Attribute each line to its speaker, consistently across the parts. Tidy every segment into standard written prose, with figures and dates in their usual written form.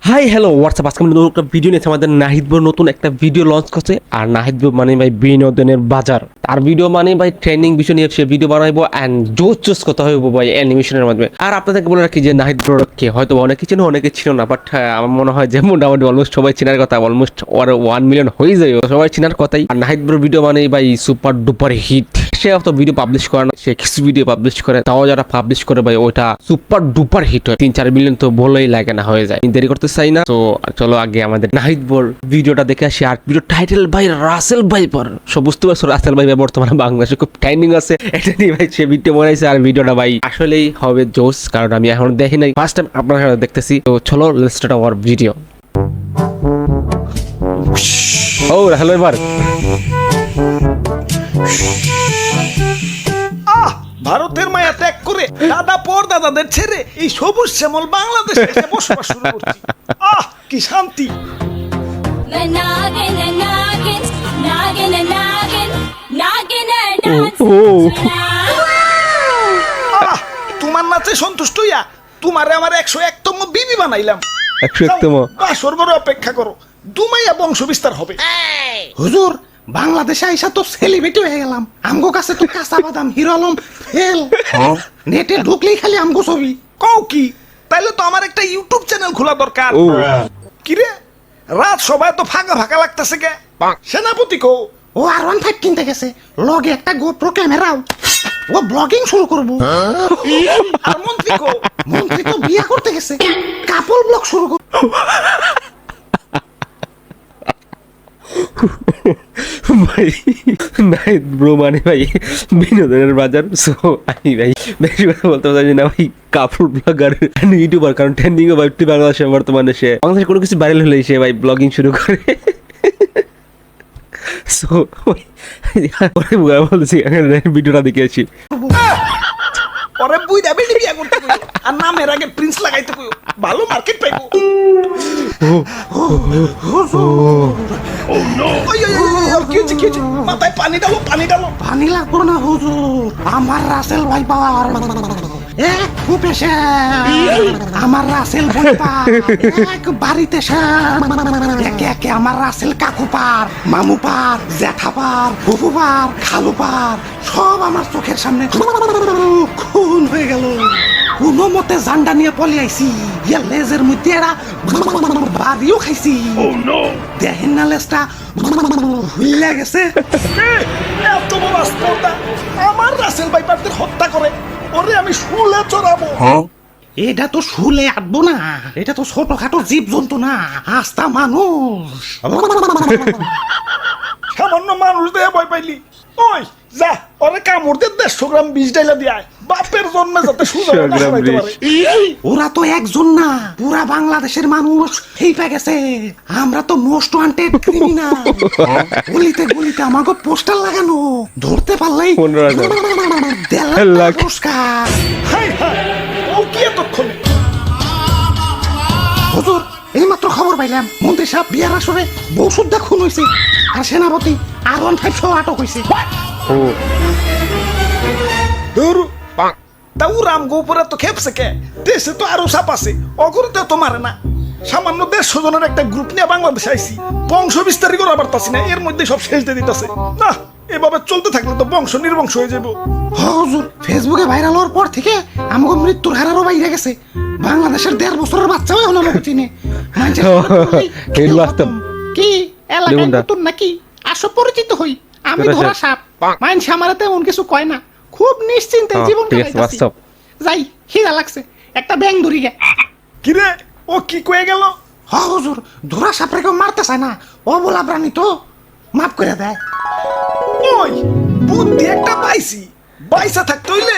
Speaker 1: Hi hello WhatsApp, আজকে নতুন একটা ভিডিও নিয়েছে। আমাদের নাহিদ ব্রো নতুন একটা ভিডিও লঞ্চ করছে। আর নাহিদ ব্রো মানে ভাই বিনোদনের বাজার, তার ভিডিও মানে ভাই ট্রেন্ডিং বিষয় নিয়ে সে ভিডিও বানাইবো অ্যান্ড জোস কথা হইব ভাই অ্যানিমেশনের মাধ্যমে। আর আপনাদেরকে বলে রাখি যে নাহিদ ব্রো কে হয়তো অনেকে ছিল অনেকে ছিল না, বাট আমার মনে হয় যে মোটামুটি অলমোস্ট সবাই চেনার কথা, অলমোস্ট ওর 1 মিলিয়ন হয়ে যায়, সবাই চেনার কথাই। আর নাহিদ ব্রো ভিডিও মানে ভাই সুপার ডুপার হিট। সে অত ভিডিও পাবলিশ করে না, সে কিছু ভিডিও পাবলিশ করে, তাও যারা পাবলিশ করে ভাই ওইটা সুপার ডুপার হিট হয়। 3-4 মিলিয়ন তো বলেই লাগে না, হয়ে যায়। দেরি করতে চাই না, তো চলো আগে আমাদের নাহিদ ব্রোর ভিডিওটা দেখে আসি। আর ভিডিও টাইটেল ভাই রাসেল ভাইপার, সব বুঝতে পারছো রাসেল ভাই বর্তমানে বাংলাদেশে খুব ট্রেন্ডিং আছে। এটা নিয়ে ভাই সে ভিডিও বানাইছে। আর ভিডিওটা ভাই আসলেই হবে জোস, কারণ আমি এখন দেখি নাই, ফার্স্ট টাইম আপনার সাথে দেখতেছি। তো চলো লেটস স্টার্ট আওয়ার ভিডিও। ও রাসেল ভাইপার,
Speaker 2: ভারতের মায়া ত্যাগ করে দাদা পর দাদাদের ছেড়ে এই সবুজ শ্যামল বাংলাদেশে এসে বসবাস শুরু করছি। কি শান্তি! তোমার নাচে সন্তুষ্ট হইয়া তোমারে আমার 101তম বিবি বানাইলাম।
Speaker 1: 101তম
Speaker 2: বাসর ঘরে অপেক্ষা করো, দুমাইয়া বংশ বিস্তার হবে। হুজুর, বাংলাদেশে আইসা তো সেলিব্রিটি হয়ে গেলাম। আমগো কাছে তো কাঁচা বাদাম হিরো আলম ফেল। নেটে ঢুকলেই খালি আমগো ছবি। কও কি? তাইলে তো আমার একটা ইউটিউব চ্যানেল খোলা দরকার। কি রে, রাত সবাই তো ফাঁকা ফাঁকা লাগতেছে কে? সেনাপতি কো? ও R15 কিনতে গেছে, লগে একটা গোপ্রো ক্যামেরাও। ও ব্লগিং শুরু করব। আর মন্ত্রী কো? মন্ত্রী তো বিয়ে করতে গেছে, কাপল ব্লগ শুরু করব।
Speaker 1: ভাই নাহিদ ব্রো মানে ভাই বিনোদনের বাজার। সো আমি ভাই বেশি কথা বলতে পারছি না ভাই, কাপড় ব্লগার ইউটিউবার, কারণ ট্রেন্ডিং ও ভাই বাংলাদেশে বর্তমানে সে বাংলাদেশে কোনো কিছু ভাইরাল হলেই সে ভাই ব্লগিং শুরু করে। সো বলছি ভিডিওটা দেখে আসি।
Speaker 2: ওরে বুইড়া বেটি বিয়া করতে কইও, আর নামের আগে প্রিন্স লাগাইতে কইও, ভালো মার্কেট পাইবো। ও নো! কি হচ্ছে? মাথায় পানি ডালো, পানি ডালো। পানি লাগবো না হুজুর, আমার রাসেল ভাই পাওয়ার এক খুপে আমার রাসেল ভাই এক বাড়িতে একে একে আমার রাসেল কাকু পার, মামু পার, জ্যাঠা পার, ফুফু পার, খালু পার, সব আমার চোখের সামনে খুন হয়ে গেল। কোনো মতে জান্ডা নিয়ে পলে আইছি, ইয়া লেজের মধ্যে এরা বাড়িও খাইছি। দেখেন না লেজটা হুইলা গেছে। এত বড় স্পর্ধা আমার রাসেল ভাইপারদের হত্যা করে, ওরে আমি শুলে চড়াবো। এটা তো শুলে আটবো না, এটা তো ছোটখাটো জীব জন্তু না, আস্তা মানুষ। সামান্য মানুষ দেয়া ভয় পাইলি? ওই যা, ওরে কামড় দিয়ে 150 গ্রাম বিষ ডাইলা দিয়ে আয়, বাপের জন্মে যাতে সুযোগ না হারাইতে পারে। ওরা তো একজন না, পুরা বাংলাদেশের মানুষ হেইপা গেছে। আমরা তো মোস্ট ওয়ান্টেড ক্রিমিনাল। গলিতে গলিতে আমাকে পোস্টার লাগানো, ধরতে পারলেই 1,5 লাখ পুরস্কার। হাই হাই, ও কি এতক্ষণ? হুজুর, এইমাত্র খবর পাইলাম মন্ত্রী সাহেব বিয়ার আসরে বউ সুদ্ধা খুন হয়েছে, আর সেনাপতি R15 সহ আটক হয়েছে। তাও রাম গোপুরে তো খেপছে কে? দেশে তো আরো সাপ আছে, অগরতে তো মারে না। সামান্য 150 জনের একটা গ্রুপ নিয়ে বাংলাদেশে আইছি, বংশ বিস্তারই করা পারতাছি না, এর মধ্যে সব শেষ দিয়ে দিতেছে। না, এভাবে চলতে থাকলে তো বংশ নির্বংশ হয়ে যাবো। হুজুর, ফেসবুকে ভাইরাল হওয়ার পর থেকে আমাকে মৃত্যুর হারারও বাইরে গেছে। বাংলাদেশের 1.5 বছরের বাচ্চাও এখন আমাকে চিনে। কি এলাকায় নতুন নাকি? আসো পরিচিত হই, আমি ধরা সাপ। মাইনছে আমারে তেমন কিছু কয় না, খুব নিশ্চিন্তে জীবন কাটাইতাছি। যাই, খিদা লাগছে, একটা ব্যাং ধরি গে। কি রে, ও কি কয়ে গেল? হুজুর, ধরা সাপরে কেউ মারতে চায় না, ও বলা প্রাণী তো মাফ করে দেয়। ওই বুদ্ধি একটা পাইছি, বাইসা থাকতে হইলে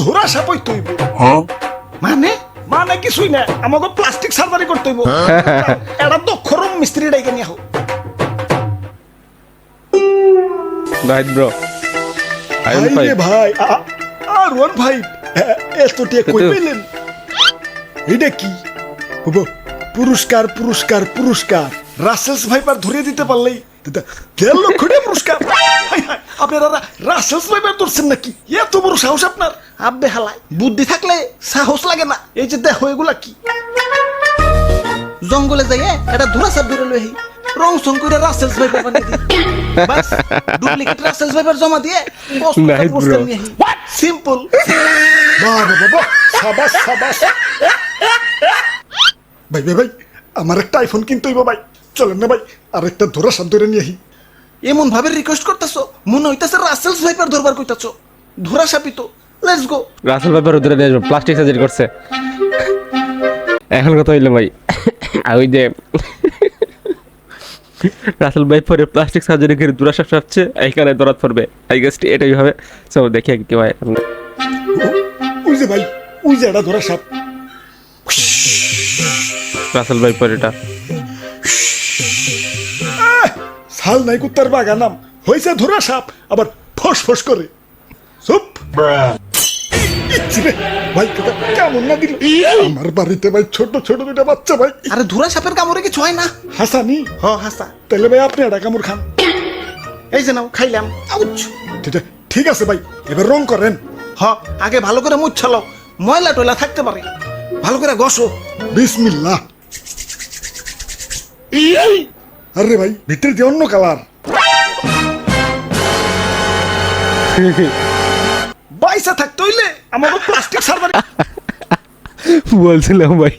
Speaker 2: ধরা সাপ হইতে হইব। মানে মানে কিছুই না, আমাকে প্লাস্টিক সার্জারি করতে হইব। এটা দক্ষ রুম মিস্ত্রি ডাইকে নিয়ে হোক।
Speaker 1: নাহিদ ব্রো,
Speaker 2: ভাই আর ভাই এত টিয়া কই পেলেন? এটা কি? পুরস্কার পুরস্কার পুরস্কার, রাসেলস ভাইপার ধরে দিতে পারলেই 1.5 লক্ষ টাকা পুরস্কার। আপনারা রাসেলস ভাইপার ধরছেন নাকি? এত বড় সাহস আপনার? আব্বে হালায়, বুদ্ধি থাকলে সাহস লাগে না। এই যে দেখো এগুলা কি? জঙ্গলে যাইয়ে এটা ধুরা সাপ ধরে লই রং সং করে রাসেলস ভাইপার বানিয়ে দিই বাস ডুপ্লিকেট রাসেলস ভাইপার জমা দিয়ে
Speaker 1: Nice, bro.
Speaker 2: পোস্টার নিয়ে হোয়াট সিম্পল বাহ বাবা সাবাস সাবাস
Speaker 3: ভাই ভাই ভাই আমার একটা আইফোন কিনতে হইব ভাই চলেন না ভাই আর একটা ধরা সাপ ধরে নিয়ে আহি
Speaker 2: এমন ভাবে রিকোয়েস্ট করতেছো মনে হইতাছে রাসেলস ভাইপার ধরবার কইতাছো ধরা সাপই তো লেটস গো
Speaker 1: রাসেল ভাইপার ওদের প্লাস্টিক সার্জারি করছে এখন কথা হইলো ভাই আর ওই যে রাসেল ভাইপারে প্লাস্টিক সার্জারি করে দুরাশাপ সাপছে এইখানে দরাত পড়বে আই গেস এটাই হবে সো দেখি কি হয়
Speaker 3: ওই যে ভাই ওই যে একটা ধরা সাপ
Speaker 1: রাসেল ভাইপার এটা
Speaker 3: শাল নাই কুত্তার বাগানাম হয়েছে ধরা সাপ আবার ফস ফস করে চুপ ইচ্ছি রে ভাই তোকে কেমন না দিল আমার বাড়িতে ভাই ছোট ছোট দুটা বাচ্চা ভাই
Speaker 2: আরে ধরা সাপের কামড়ে কিছু হয় না
Speaker 3: হাসানি
Speaker 2: হ হাসা
Speaker 3: তাহলে ভাই আপনি একটা কামড় খান
Speaker 2: এই যে নাও খাইলাম আউচ
Speaker 3: ঠিক আছে ভাই এবার রং করেন
Speaker 2: হ আগে ভালো করে মুছালো ময়লা টয়লা থাকতে পারে ভালো করে ঘষো
Speaker 3: বিসমিল্লাহ আরে ভাই ভিতরে দিয়ে অন্য কালার
Speaker 2: বাইসা থাকতে হইলে আমার প্লাস্টিক সার্জারি
Speaker 1: বলছিলাম ভাই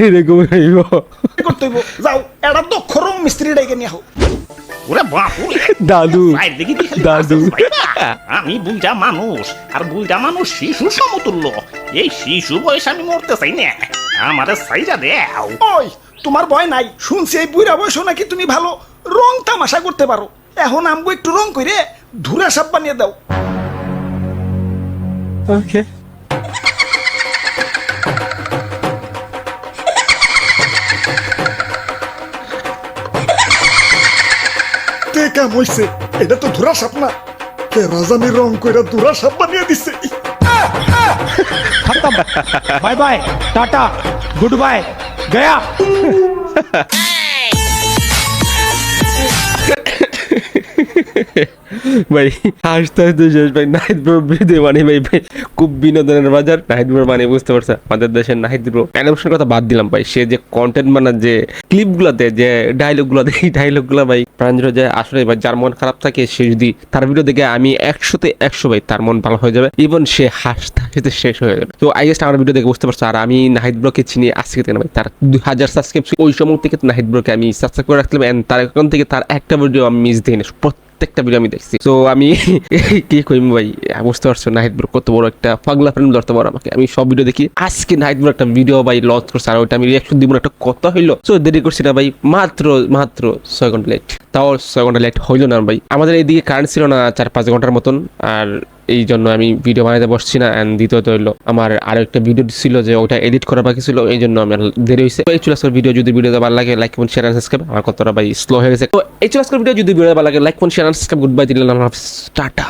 Speaker 1: এরকম হইব
Speaker 2: করতে হইব যাও এটা দক্ষ রং মিস্ত্রি ডাইকে নিয়ে আহো
Speaker 4: ওরে বাপু
Speaker 1: দাদু দাদু
Speaker 4: আমি বুঝা মানুষ আর বুঝা মানুষ শিশু সমতুল্য এই শিশু বয়স আমি মরতে চাই না আমারে সাইজা দেও
Speaker 2: ওই তোমার ভয় নাই শুনছি এই বুড়া বয়সও নাকি তুমি ভালো রং তামাশা করতে পারো এখন আমগো একটু রং কইরে ধুরা সাপ বানিয়ে দাও
Speaker 1: ওকে
Speaker 3: তে কাম হইছে এটা তো ধরা সাপ না কে রাজানি রং কইরা ধরা সাপ বানিয়ে দিছে
Speaker 5: खत्म bye bye tata goodbye गया
Speaker 1: ভাই হাসতে হাসতে শেষ ভাই নাহিদ ব্রো ভিডিও মানে ভাই ভাই খুব বিনোদনের বাজার নাহিদ ব্রো মানে বুঝতে পারছে আমাদের দেশের নাহিদ ব্রো অ্যানিমেশনের কথা বাদ দিলাম ভাই সে যে কন্টেন্ট বানার যে ক্লিপগুলোতে যে ডায়লগগুলো এই ডায়লগগুলো ভাই প্রাঞ্জল যে আসলে ভাই যার মন খারাপ থাকে সে যদি তার ভিডিও দেখে আমি 100 ভাই তার মন ভালো হয়ে যাবে ইভেন সে হাসতে হাসতে শেষ হয়ে যাবে তো আই গেস আমার ভিডিও দেখে বুঝতে পারছো আর আমি নাহিদ ব্রোকে চিনি আজকে থেকে না ভাই তার 2000 সাবস্ক্রাইব ওই সময় থেকে নাহিদ ব্রোকে আমি সাবস্ক্রাইব করে রাখলাম এন্ড তার এখন থেকে তার একটা ভিডিও আমি মিস দিই না প্রত্যেকটা ভিডিও আমি দেখছি তো আমি কি কইম ভাই বুঝতে পারছো নাহিদ ব্রো কত বড় একটা পাগলা ফ্রেন্ড ধরতে পারো আমাকে আমি সব ভিডিও দেখি আজকে নাহিদ ব্রো একটা ভিডিও ভাই লঞ্চ করছে আর ওইটা আমি রিয়াকশন দিব না একটা কথা হইলো সো দেরি করছি না ভাই মাত্র 6 ঘন্টা লেট তাও 6 ঘন্টা লেট হইলো না ভাই আমাদের এইদিকে কারেন্ট ছিল না 4-5 ঘন্টার মতন আর এই জন্য আমি ভিডিও বানাতে বসছি না এন্ড দ্বিতীয়ত হইলো আমার আরো একটা ভিডিও ছিল যে ওটা এডিট করা বাকি ছিল এই জন্য আমি দেরি হয়েছে তো এই চলে আসার ভিডিও যদি ভিডিও ভালো লাগে like comment share and subscribe আমার কতটা ভাই স্লো হয়ে গেছে তো এই চলে আসার ভিডিও যদি ভিডিও ভালো লাগে like comment share and subscribe goodbye দিলাম টাটা